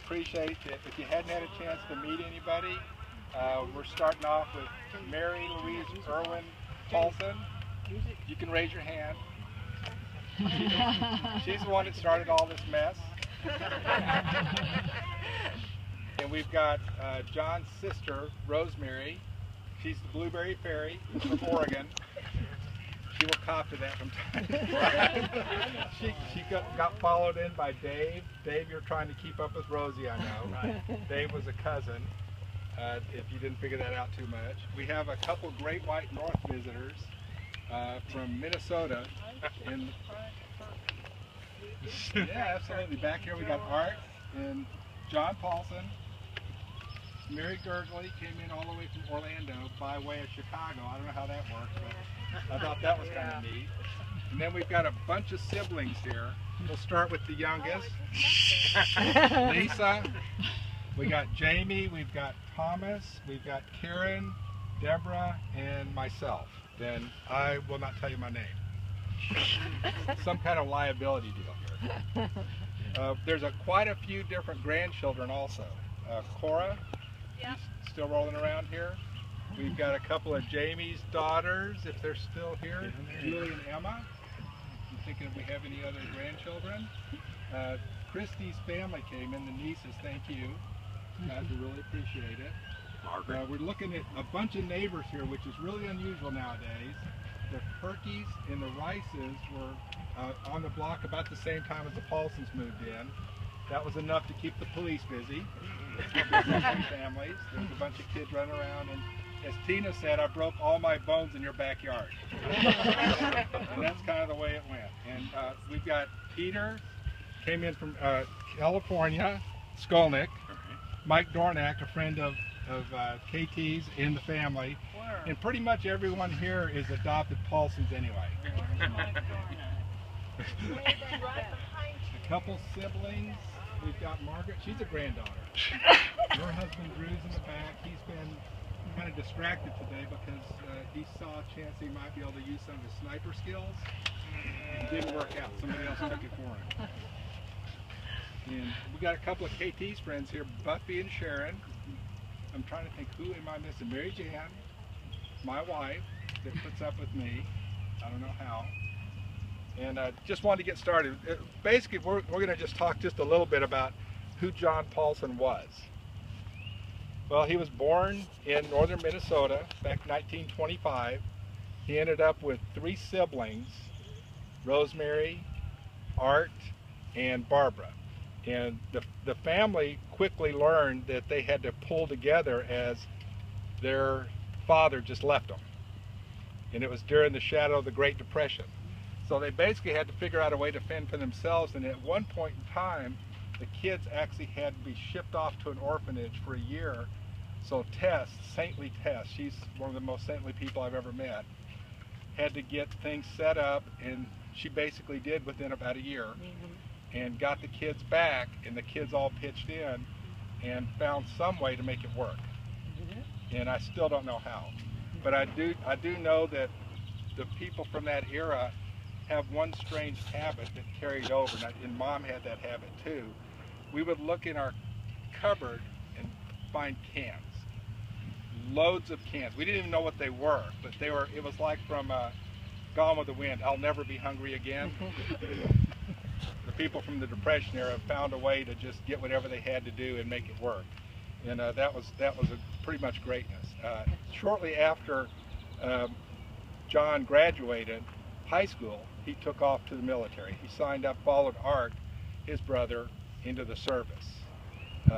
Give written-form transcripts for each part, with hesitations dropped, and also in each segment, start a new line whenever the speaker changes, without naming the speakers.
appreciate it. If you hadn't had a chance to meet anybody, we're starting off with Mary Louise Irwin Paulson. You can raise your hand. She's the one that started all this mess. And we've got John's sister, Rosemary. She's the Blueberry Fairy from Oregon. She will cop to that from time to time. She got followed in by Dave. Dave, you're trying to keep up with Rosie, I know. Right. Dave was a cousin, if you didn't figure that out too much. We have a couple Great White North visitors from Minnesota. Yeah, absolutely. Back here we got Art and John Paulson. Mary Gurgley came in all the way from Orlando by way of Chicago. I don't know how that works, but I thought that was kind of neat. And then we've got a bunch of siblings here. We'll start with the youngest, Lisa. We got Jamie, we've got Thomas, we've got Karen, Deborah, and myself. Then I will not tell you my name. Some kind of liability deal here. There's quite a few different grandchildren also. Cora, yeah, still rolling around here. We've got a couple of Jamie's daughters, if they're still here, Julie and Emma. I'm thinking if we have any other grandchildren. Christy's family came in, the nieces, thank you. Guys, we really appreciate it. We're looking at a bunch of neighbors here, which is really unusual nowadays. The Perkys and the Rices were on the block about the same time as the Paulsons moved in. That was enough to keep the police busy. Families. There's a bunch of kids running around, and as Tina said, I broke all my bones in your backyard. And that's kind of the way it went. And we've got Peter, came in from California, Skolnick. Mike Dornack, a friend of KT's in the family. And pretty much everyone here is adopted Paulsons anyway. A couple siblings. We've got Margaret. She's a granddaughter. Her husband Drew's in the back. He's been kind of distracted today because he saw a chance he might be able to use some of his sniper skills. It didn't work out. Somebody else took it for him. And we got a couple of KT's friends here, Buffy and Sharon. I'm trying to think, who am I missing? Mary Jan, my wife, that puts up with me. I don't know how. And I just wanted to get started. Basically, we're going to just talk just a little bit about who John Paulson was. Well, he was born in northern Minnesota back in 1925. He ended up with 3 siblings, Rosemary, Art, and Barbara. And the family quickly learned that they had to pull together as their father just left them. And it was during the shadow of the Great Depression. So they basically had to figure out a way to fend for themselves, and at one point in time, the kids actually had to be shipped off to an orphanage for a year. So Tess, saintly Tess, she's one of the most saintly people I've ever met, had to get things set up, and she basically did within about a year. And got the kids back, and the kids all pitched in and found some way to make it work. And I still don't know how. But I do know that the people from that era have one strange habit that carried over, and Mom had that habit too. We would look in our cupboard and find cans. Loads of cans. We didn't even know what they were, but it was like from Gone with the Wind, I'll never be hungry again. The people from the Depression era found a way to just get whatever they had to do and make it work, and that was pretty much greatness. Shortly after John graduated high school, he took off to the military. He signed up, followed Art, his brother, into the service.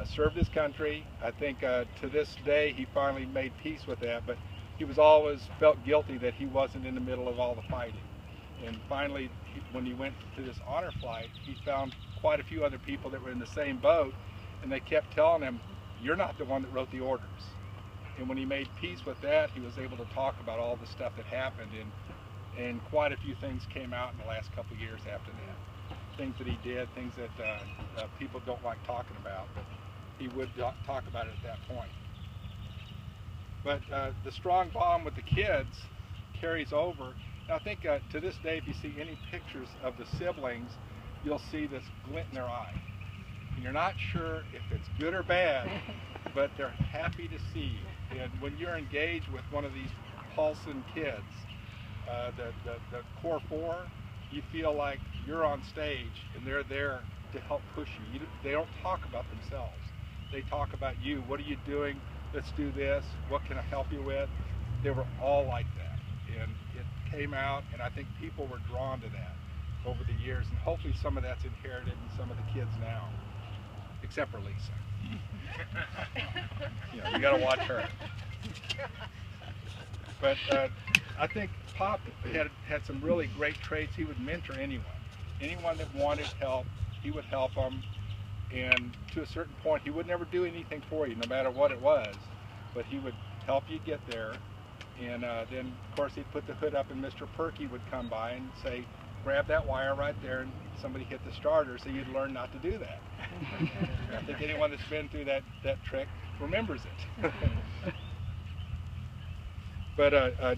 Served his country. I think to this day he finally made peace with that, but he was always felt guilty that he wasn't in the middle of all the fighting. And finally, when he went to this honor flight, he found quite a few other people that were in the same boat, and they kept telling him, "You're not the one that wrote the orders." And when he made peace with that, he was able to talk about all the stuff that happened, and quite a few things came out in the last couple of years after that. Things that he did, things that people don't like talking about, but he would talk about it at that point. But the strong bond with the kids carries over. And I think to this day, if you see any pictures of the siblings, you'll see this glint in their eye. and you're not sure if it's good or bad, but they're happy to see you. And when you're engaged with one of these Paulson kids, the core four, you feel like you're on stage and they're there to help push you. They don't talk about themselves. They talk about you. What are you doing? Let's do this. What can I help you with? They were all like that. And it came out, and I think people were drawn to that over the years. And hopefully some of that's inherited in some of the kids now, except for Lisa. You got to watch her. But I think Pop had some really great traits. He would mentor anyone. Anyone that wanted help, he would help them. And to a certain point, he would never do anything for you, no matter what it was. But he would help you get there. And then, of course, he'd put the hood up, and Mr. Perky would come by and say, grab that wire right there, and somebody hit the starter, so you'd learn not to do that. I think anyone that's been through that trick remembers it. But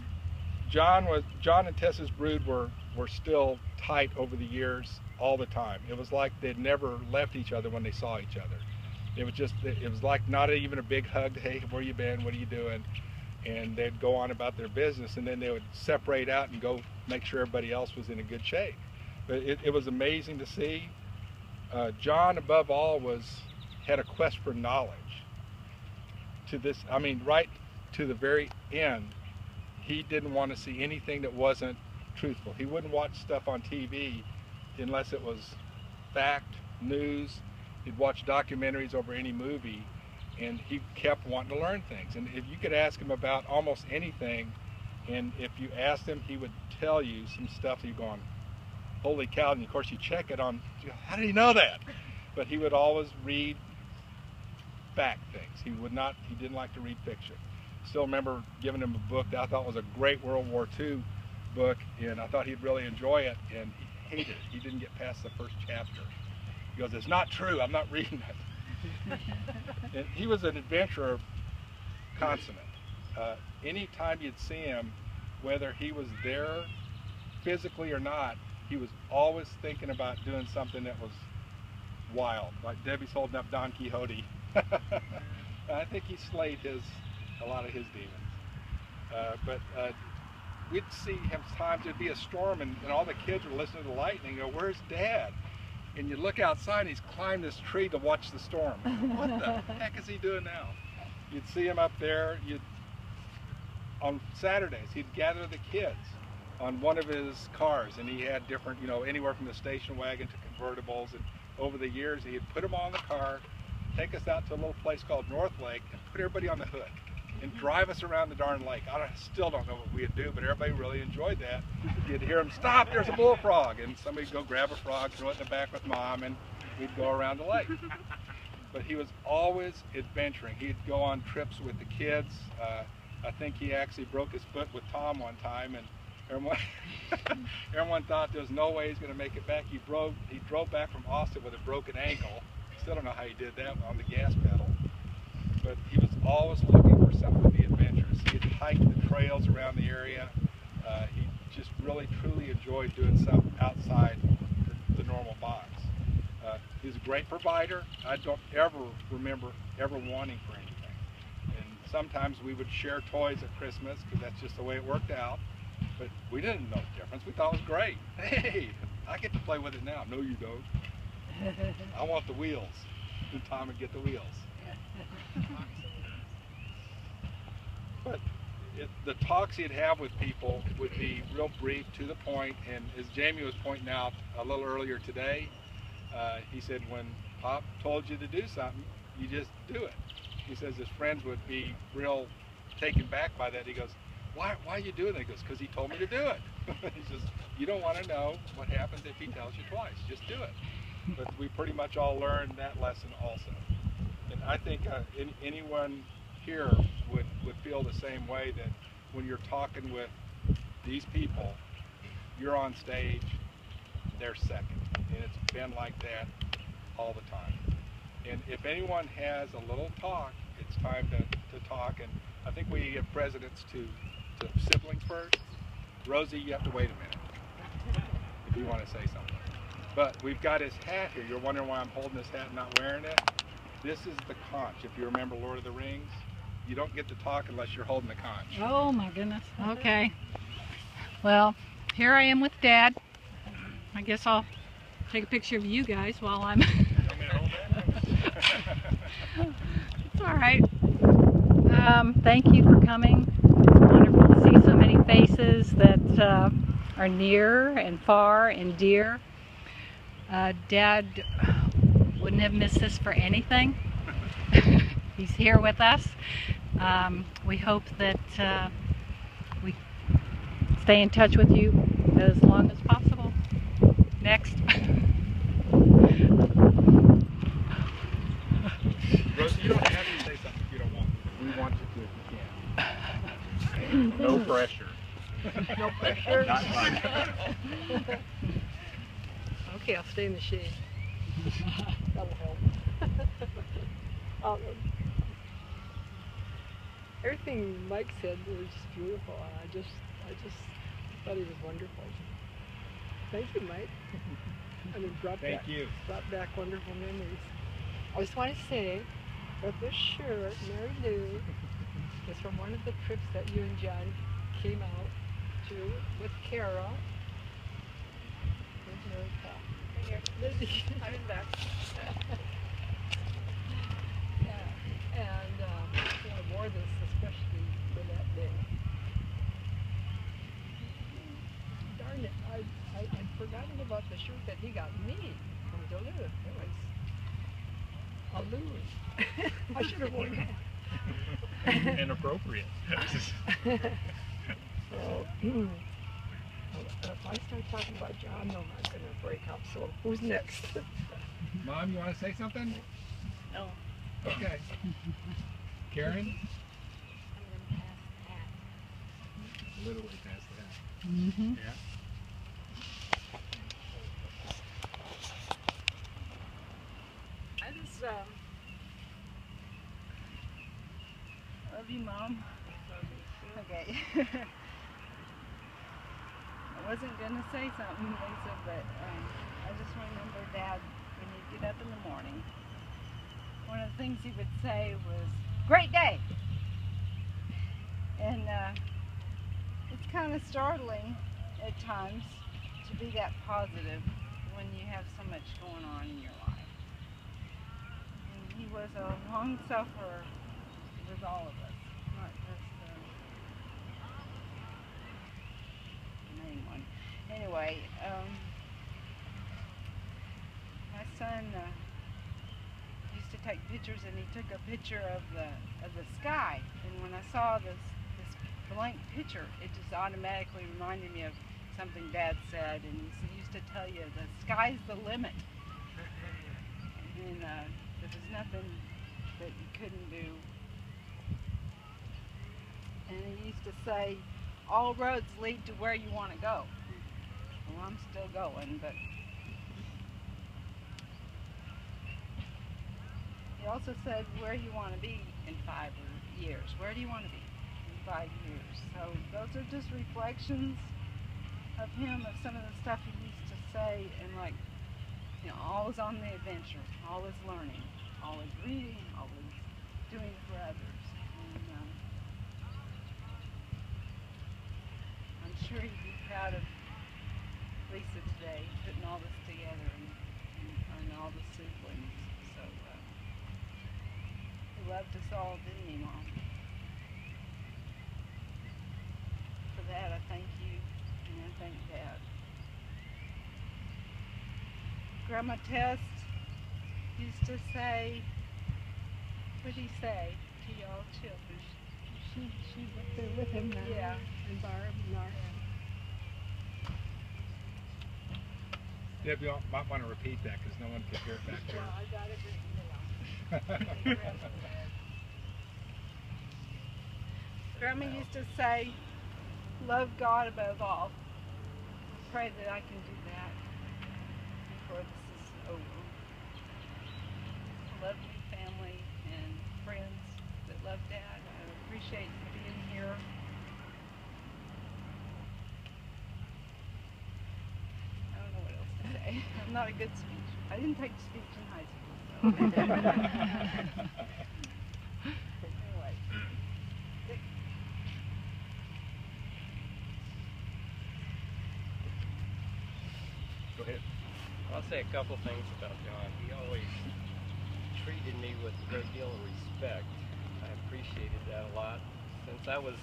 John and Tessa's brood were still tight over the years, all the time. It was like they'd never left each other when they saw each other. It was like not even a big hug. Hey, where you been? What are you doing? And they'd go on about their business, and then they would separate out and go make sure everybody else was in a good shape. But it was amazing to see. John, above all, had a quest for knowledge. Right to the very end, he didn't want to see anything that wasn't truthful. He wouldn't watch stuff on TV unless it was fact, news. He'd watch documentaries over any movie, and he kept wanting to learn things. And if you could ask him about almost anything, and if you asked him, he would tell you some stuff that you're going, holy cow, and of course you check it on, how did he know that? But he would always read fact things. He didn't like to read fiction. Still remember giving him a book that I thought was a great World War II book, and I thought he'd really enjoy it, and he hated it. He didn't get past the first chapter. He goes, it's not true, I'm not reading it. And he was an adventurer consummate. Anytime you'd see him, whether he was there physically or not, he was always thinking about doing something that was wild. Like Debbie's holding up Don Quixote. I think he slayed a lot of his demons. But we'd see him times, there'd be a storm, and all the kids were listening to the lightning and go, where's Dad? And you look outside, and he's climbed this tree to watch the storm. What the heck is he doing now? You'd see him up there. On Saturdays, he'd gather the kids on one of his cars, and he had different, anywhere from the station wagon to convertibles. And over the years, he'd put them all in the car, take us out to a little place called North Lake, and put everybody on the hood and drive us around the darn lake. I still don't know what we'd do, but everybody really enjoyed that. You'd hear him, stop, there's a bullfrog, and somebody'd go grab a frog, throw it in the back with Mom, and we'd go around the lake. But he was always adventuring. He'd go on trips with the kids. I think he actually broke his foot with Tom one time, and everyone thought there was no way he's going to make it back. He drove back from Austin with a broken ankle. Still don't know how he did that on the gas pedal. But he was always looking for something to be adventurous. He'd hike the trails around the area. He just really, truly enjoyed doing something outside the normal box. He was a great provider. I don't ever remember ever wanting for anything. And sometimes we would share toys at Christmas because that's just the way it worked out. But we didn't know the difference. We thought it was great. Hey, I get to play with it now. No, you don't. I want the wheels. And Tom would get the wheels. But the talks he'd have with people would be real brief, to the point, and as Jamie was pointing out a little earlier today, he said when Pop told you to do something, you just do it. He says his friends would be real taken back by that. He goes, why are you doing that? He goes, because he told me to do it. He says, you don't want to know what happens if he tells you twice, just do it. But we pretty much all learned that lesson also. And I think anyone here would feel the same way, that when you're talking with these people, you're on stage, they're second. And it's been like that all the time. And if anyone has a little talk, it's time to talk. And I think we give presidents to siblings first. Rosie, you have to wait a minute if you want to say something. But we've got his hat here. You're wondering why I'm holding this hat and not wearing it? This is the conch. If you remember Lord of the Rings, you don't get to talk unless you're holding the conch.
Oh my goodness. Okay. Well, here I am with Dad. I guess I'll take a picture of you guys while I'm... It's all right. Thank you for coming. It's wonderful to see so many faces that are near and far and dear. Dad wouldn't have missed this for anything. He's here with us. We hope that we stay in touch with you as long as possible. Next.
Rosie, you don't have to say something if you don't want to. We want you to if you can. No pressure.
No pressure.
Not fun.
Okay, I'll stay in the shade. That'll help. Everything Mike said was beautiful. I just thought he was wonderful. Thank you, Mike. I mean, brought back wonderful memories. I just want to say that this shirt, Mary Lou, is from one of the trips that you and John came out to with Carol. Where's Mary Pat? Right here. Lizzie. I'm in back. Yeah. And I wore this especially for that day. Darn it, I'd forgotten about the shirt that he got me from Duluth. It was a lose. I should have worn that.
Inappropriate.
So, if I start talking about John, though, I'm going to break up. So, who's next?
Mom, you want to say something?
No.
Okay. Karen?
I'm going to pass that.
Literally pass the hat.
Mm-hmm.
Yeah.
I just love you, Mom. Okay. I wasn't gonna say something, Lisa, but I just remember Dad when he'd get up in the morning. One of the things he would say was, "Great day," and it's kind of startling at times to be that positive when you have so much going on in your life. And he was a long sufferer with all of us, not just the main one. Anyway, my son used to take pictures, and he took a picture of the sky. And when I saw this blank picture, it just automatically reminded me of something Dad said, and he used to tell you the sky's the limit, and there was nothing that you couldn't do. And he used to say, all roads lead to where you want to go. Well, I'm still going, but he also said, where you want to be in 5 years. Where do you want to be in 5 years? So those are just reflections of him, of some of the stuff he used to say, and like, you know, always on the adventure, always learning, always reading, always doing for others. And I'm sure he'd be proud of Lisa today, putting all this together, and all the siblings. So he loved us all, didn't he, Mom? For that, I thank you, and I thank Dad. Grandma Tess used to say, what did he say to y'all children?
She went there with him now.
Yeah.
And Barb and our
Deb, you might want to repeat that because no one could hear it back there.
I got it written down.
Grandma used to say, love God above all. Pray that I can do that before this is over. I love you, family and friends that love Dad. I appreciate you being here. I don't know what else to say.
I'm not a good speech. I didn't take speech in high school. So. Anyway.
Go ahead.
I'll say a couple things about John. He always treated me with a great deal of respect. I appreciated that a lot. Since I was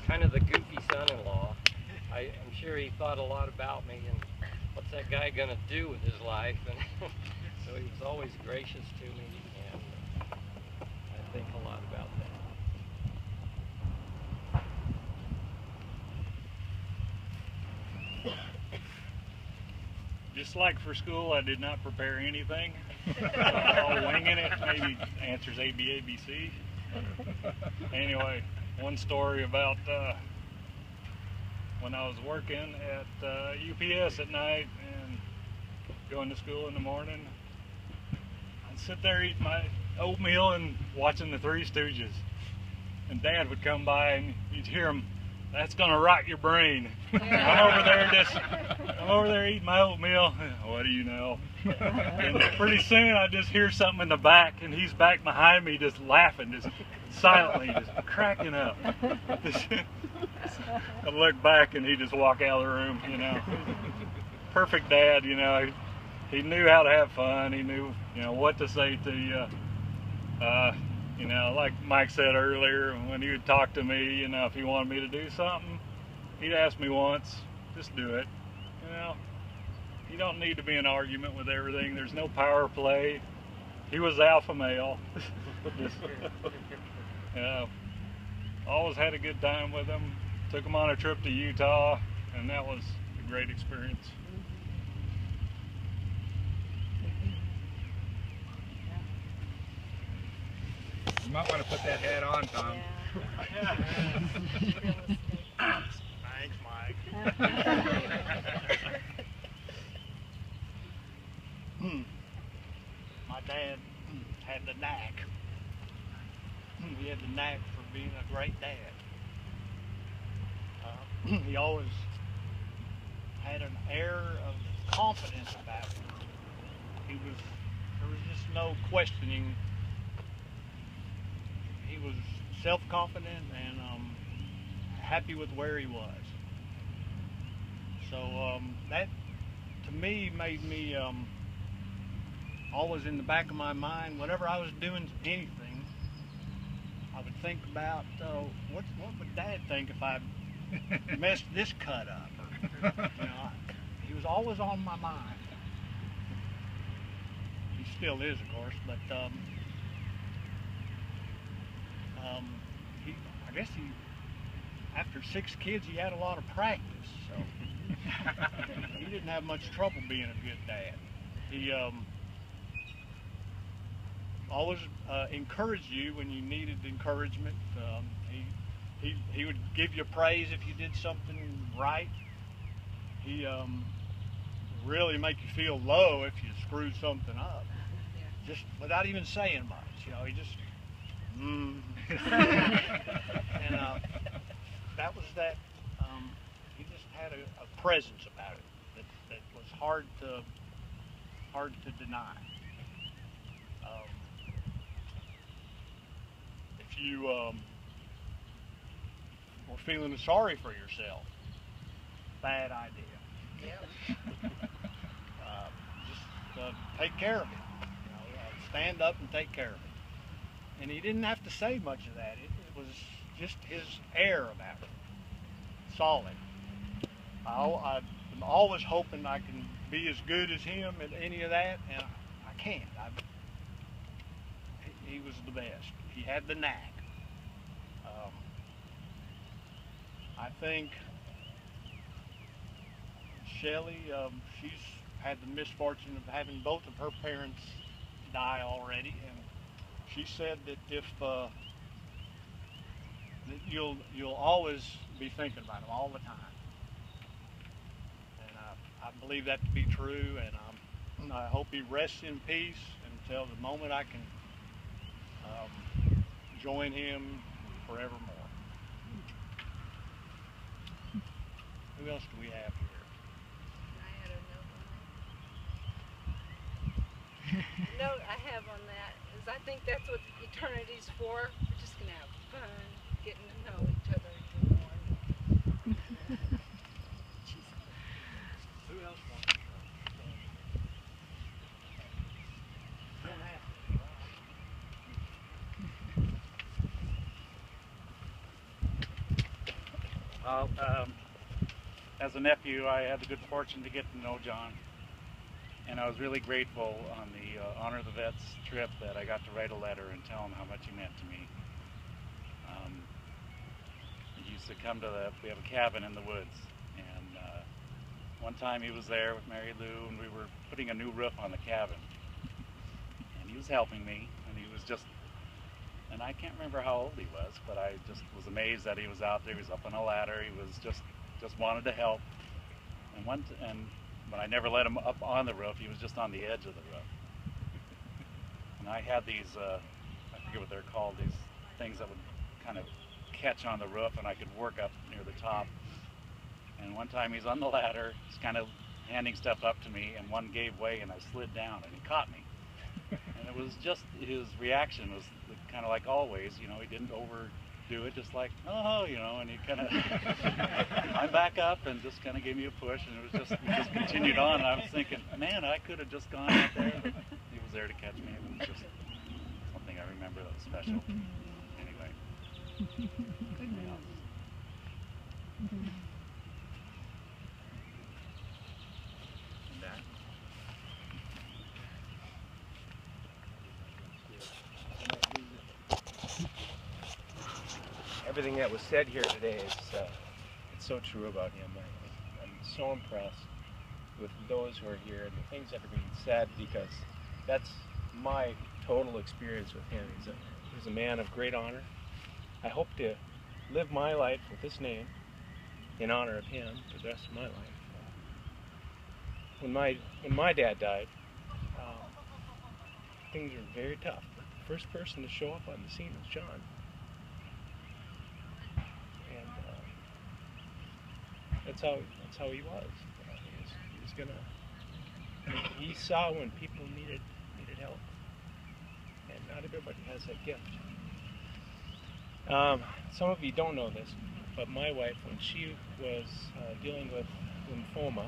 kind of the goofy son-in-law, I'm sure he thought a lot about me and what's that guy going to do with his life. And so he was always gracious to me, and I think a lot about that.
Just like for school, I did not prepare anything. All winging it, maybe answers A, B, A, B, C. Anyway, one story about when I was working at UPS at night and going to school in the morning. I'd sit there eating my oatmeal and watching the Three Stooges. And Dad would come by and you'd hear him, "That's gonna rot your brain." I'm over there eating my oatmeal. What do you know? And pretty soon I just hear something in the back, and he's back behind me just laughing, just silently, just cracking up. I look back and he just walk out of the room, you know. Perfect dad, you know. He knew how to have fun. He knew, you know, what to say to you. You know, like Mike said earlier, when he would talk to me, you know, if he wanted me to do something, he'd ask me once, just do it. You know, you don't need to be in an argument with everything. There's no power play. He was alpha male. Just, you know, always had a good time with him. Took him on a trip to Utah, and that was a great experience.
You might want to put that hat on, Tom.
Yeah.
Thanks, Mike. My dad had the knack. He had the knack for being a great dad. He always had an air of confidence about him. There was just no questioning. He was self-confident and happy with where he was. So that, to me, made me always in the back of my mind, whenever I was doing anything, I would think about what would Dad think if I messed this cut up? Or, you know, he was always on my mind. He still is, of course, but I guess after 6 kids, he had a lot of practice, so he didn't have much trouble being a good dad. He always encouraged you when you needed encouragement. He would give you praise if you did something right. He really make you feel low if you screwed something up, just without even saying much. You know, he just and that was that. He just had a presence about it that was hard to deny. If you were feeling sorry for yourself, bad idea.
Yep.
Just take care of it. You know, stand up and take care of it. And he didn't have to say much of that. It was just his air about it. Solid. I'm always hoping I can be as good as him at any of that, and I can't. He was the best. He had the knack. I think Shelley, she's had the misfortune of having both of her parents die already, and she said that if that you'll always be thinking about them all the time, and I believe that to be true, and I hope he rests in peace until the moment I can join him forevermore. Who else do we have here?
I had a note on it. have on that is I think that's what eternity's for. We're just going to have fun, getting to know each other even more.
Who else wants to go? Don't have to.
Well, as a nephew, I had the good fortune to get to know John, and I was really grateful on the Honor the Vets trip that I got to write a letter and tell him how much he meant to me. He used to come to we have a cabin in the woods, and one time he was there with Mary Lou, and we were putting a new roof on the cabin, and he was helping me, and he was just, and I can't remember how old he was, but I just was amazed that he was out there. He was up on a ladder. He was just wanted to help. And when I never let him up on the roof, he was just on the edge of the roof. And I had these, I forget what they're called, these things that would kind of catch on the roof, and I could work up near the top. And one time he's on the ladder, he's kind of handing stuff up to me, and one gave way, and I slid down, and he caught me. And it was just, his reaction was kind of like always, you know, he didn't overdo it, just like, oh, you know, and he kind of, I'm back up and just kind of gave me a push, and it was just, we just continued on, and I was thinking, man, I could have just gone out there, but he was there to catch me. It was just something I remember that was special. Anyway.
Good news.
Everything that was said here today is it's so true about him. I'm so impressed with those who are here and the things that are being said, because that's my total experience with him. He's a man of great honor. I hope to live my life with this name in honor of him for the rest of my life. When my dad died, things were very tough. But the first person to show up on the scene was John. That's how he was. He was gonna. He saw when people needed help, and not everybody has that gift. Some of you don't know this, but my wife, when she was dealing with lymphoma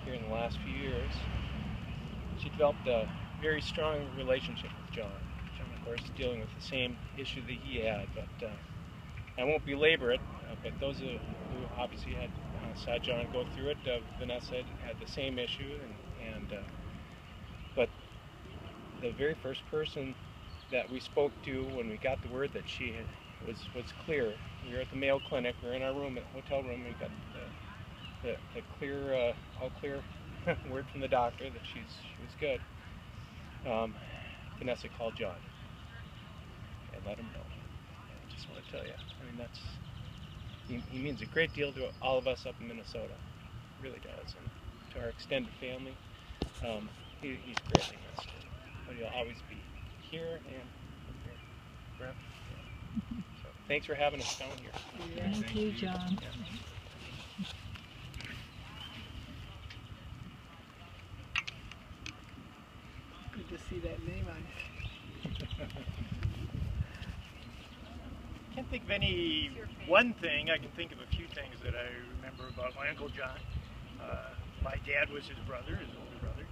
here in the last few years, she developed a very strong relationship with John. John, of course, is dealing with the same issue that he had, but I won't belabor it. But those who obviously saw John go through it, Vanessa had the same issue, but the very first person that we spoke to when we got the word that she had was clear. We were at the Mayo Clinic. We were in our room, at the hotel room. We got the clear, all clear word from the doctor that she was good. Vanessa called John and let him know. I just want to tell you, I mean, he means a great deal to all of us up in Minnesota. He really does. And to our extended family, he's greatly missed. But he'll always be here and forever. Yeah. So thanks for having us down here.
Yeah, thank you, John.
Yeah.
Good to see that name on it.
I can't think of any one thing. I can think of a few things that I remember about my Uncle John. My dad was his brother, his older brother.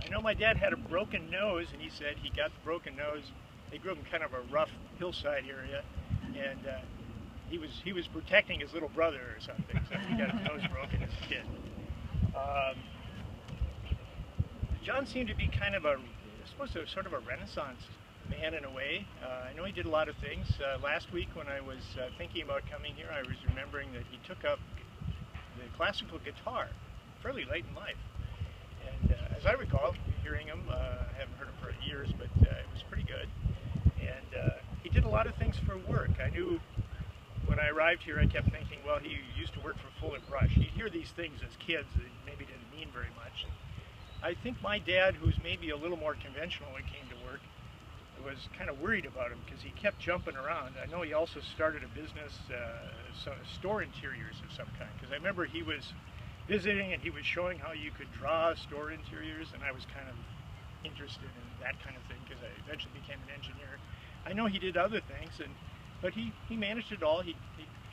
I know my dad had a broken nose, and he said he got the broken nose. They grew up in kind of a rough hillside area, and he was protecting his little brother or something, so he got his nose broken as a kid. John seemed to be kind of sort of a Renaissance man in a way. I know he did a lot of things. Last week when I was thinking about coming here, I was remembering that he took up the classical guitar fairly late in life. And as I recall, hearing him, I haven't heard him for years, but it was pretty good. And he did a lot of things for work. I knew when I arrived here, I kept thinking, well, he used to work for Fuller Brush. You'd hear these things as kids that maybe didn't mean very much. I think my dad, who's maybe a little more conventional when it came to work, was kind of worried about him because he kept jumping around. I know he also started a business, store interiors of some kind, because I remember he was visiting and he was showing how you could draw store interiors, and I was kind of interested in that kind of thing because I eventually became an engineer. I know he did other things, but he managed it all. He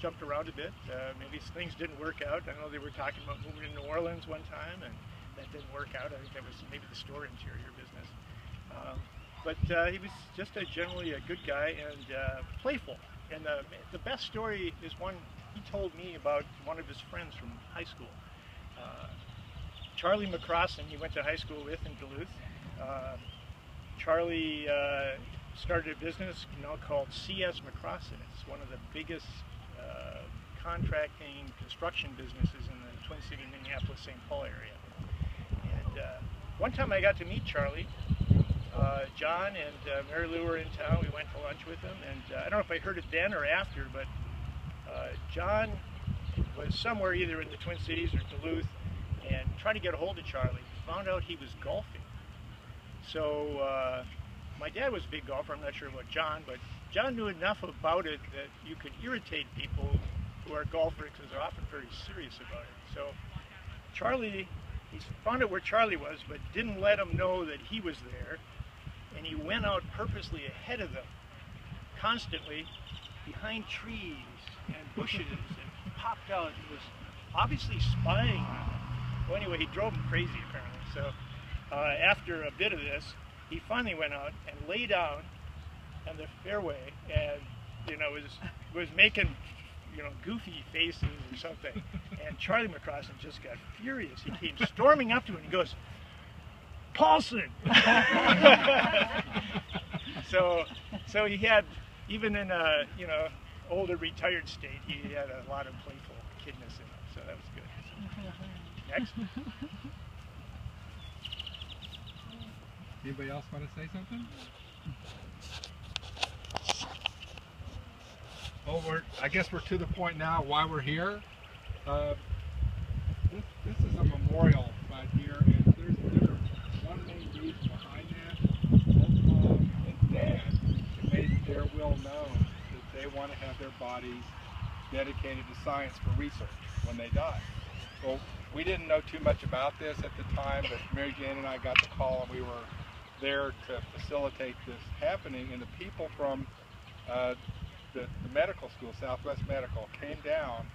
jumped around a bit. Maybe things didn't work out. I know they were talking about moving to New Orleans one time, and that didn't work out. I think that was maybe the store interior business. But he was just generally a good guy and playful. And the best story is one he told me about one of his friends from high school. Charlie McCrossan, he went to high school with in Duluth. Charlie started a business called C.S. McCrossan. It's one of the biggest contracting construction businesses in the Twin City, Minneapolis-St. Paul area. And one time I got to meet Charlie. John and Mary Lou were in town. We went to lunch with him, and I don't know if I heard it then or after, but John was somewhere either in the Twin Cities or Duluth and tried to get a hold of Charlie. Found out he was golfing. So my dad was a big golfer. I'm not sure about John, but John knew enough about it that you could irritate people who are golfers because they're often very serious about it. So Charlie, he found out where Charlie was, but didn't let him know that he was there. And he went out purposely ahead of them, constantly behind trees and bushes, and popped out. He was obviously spying on them. Well, anyway, he drove him crazy, apparently. So after a bit of this, he finally went out and lay down on the fairway and, was making, goofy faces or something. And Charlie McCrossan just got furious. He came storming up to him and he goes, "Paulson!" So he had, even in a older retired state, he had a lot of playful kidness in him. So that was good. Next.
Anybody else want to say something? Oh, I guess we're to the point now why we're here. This is a memorial right here, and there's one main reason behind that. Both Mom and Dad made their will known that they want to have their bodies dedicated to science for research when they die. Well, we didn't know too much about this at the time, but Mary Jane and I got the call, and we were there to facilitate this happening, and the people from the medical school, Southwest Medical, came down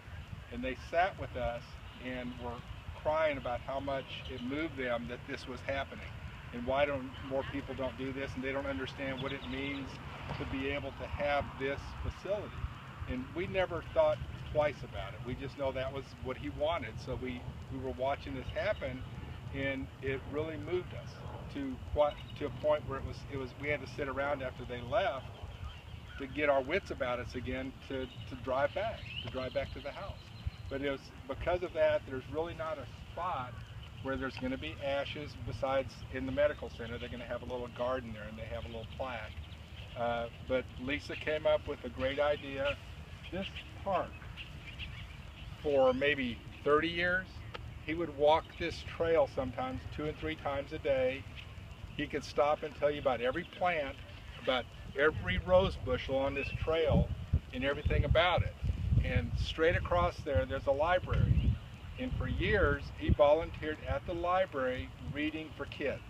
and they sat with us and were crying about how much it moved them that this was happening and why more people don't do this, and they don't understand what it means to be able to have this facility. And we never thought twice about it. We just know that was what he wanted. So we were watching this happen, and it really moved us to a point where it was we had to sit around after they left to get our wits about us again to drive back to the house. But it was because of that, there's really not a spot where there's going to be ashes besides in the medical center. They're going to have a little garden there, and they have a little plaque. But Lisa came up with a great idea. This park, for maybe 30 years, he would walk this trail sometimes 2 and 3 times a day. He could stop and tell you about every plant, about every rose bush along this trail, and everything about it. And straight across there's a library. And for years, he volunteered at the library reading for kids.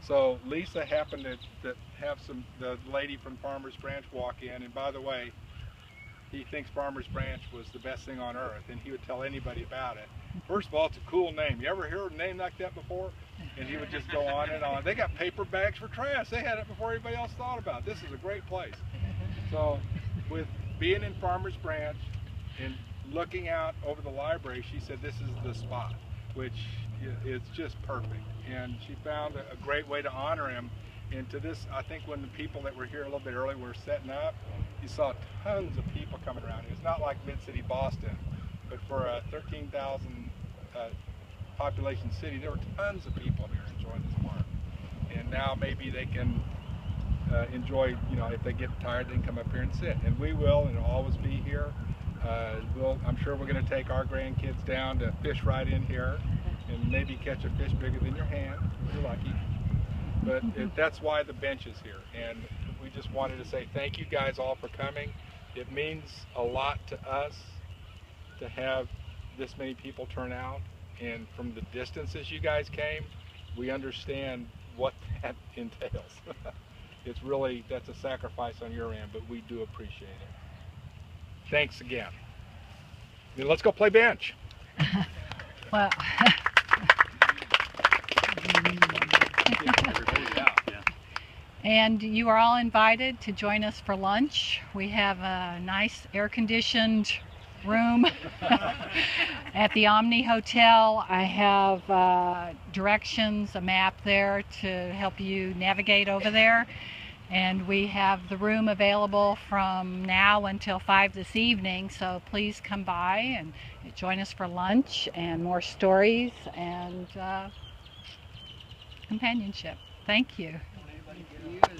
So Lisa happened to have the lady from Farmers Branch walk in, and by the way, he thinks Farmers Branch was the best thing on earth, and he would tell anybody about it. First of all, it's a cool name. You ever hear a name like that before? And he would just go on and on. They got paper bags for trash. They had it before anybody else thought about it. This is a great place. So with being in Farmers Branch and looking out over the library, she said this is the spot, which is just perfect. And she found a great way to honor him. And to this, I think when the people that were here a little bit early were setting up, you saw tons of people coming around. It's not like mid-city Boston, but for a 13,000 population city, there were tons of people here enjoying this park. And now maybe they can enjoy, if they get tired, they can come up here and sit. And we will, and it'll always be here. I'm sure we're going to take our grandkids down to fish right in here and maybe catch a fish bigger than your hand, if you're lucky. But that's why the bench is here. And we just wanted to say thank you guys all for coming. It means a lot to us to have this many people turn out. And from the distances you guys came, we understand what that entails. It's really, that's a sacrifice on your end, but we do appreciate it. Thanks again. Then let's go play bench.
Well, and you are all invited to join us for lunch. We have a nice air-conditioned room at the Omni Hotel. I have directions, a map there to help you navigate over there. And we have the room available from now until 5 this evening, so please come by and join us for lunch and more stories and companionship. Thank you.
Thank you.